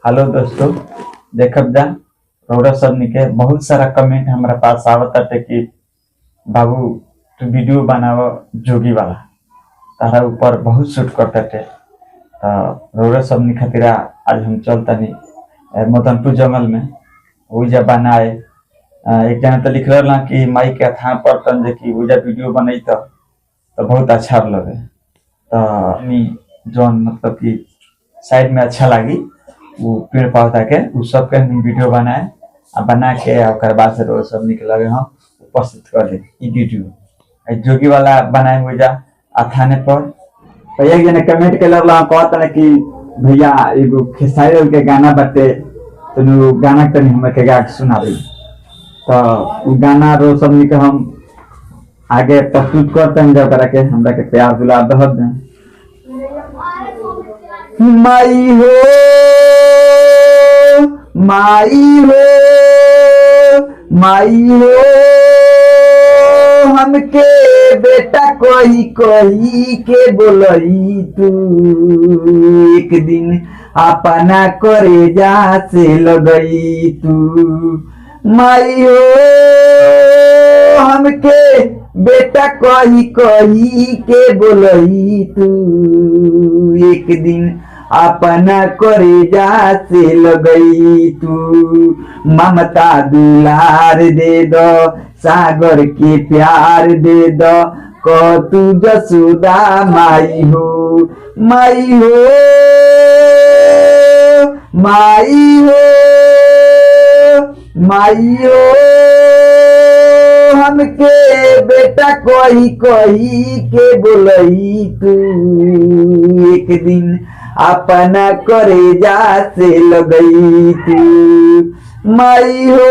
Hello दोस्तों, देखब जा रौरा सबनी के बहुत सारा कमेंट हमारा पास आवत है कि बाबू तू वीडियो बनाव जोगी वाला तारा ऊपर बहुत शूट करते थे। तो रौरा सबनी खातिर आज हम चलतनी मदनपुर जंगल में वही बनाए। एक जना तो लिख रहा कि माई के थान पर तन जे कि वही वीडियो बनई तो बहुत अच्छा लगे। तो जौन मतलब कि साइड में अच्छा लगी वो पेड़ पौधा के वो सब के हम वीडियो बनाए आ बना के और बाद से रोज सब निकल हम उपस्थित कर दे वीडियो जोगी वाला बनाए हुए जा थाने पर। तो एक जने कमेंट के लगला कहता है कि भैया एगो खेसारी के गाना बटे तो गाना तनी हम के गा के सुना दी। तो वो गाना रो सब के हम आगे प्रस्तुत करते हैं जब के हमरा के प्यार दुलार दह दे। माई हो माई हो माई हो हमके बेटा कोई कोई के बोलई तू एक दिन अपना करे जा से लगई तू। माई हो हमके बेटा कोई कोई के बोलई तू एक दिन अपना करे जा से लगई तू। ममता दुलार दे दो सागर के प्यार दे दो को तू जसुदा माई हो माई हो माई हो माई हो हमके बेटा कोई कोई के बोलई तू एक दिन अपना करे जा से लगई तू। माई हो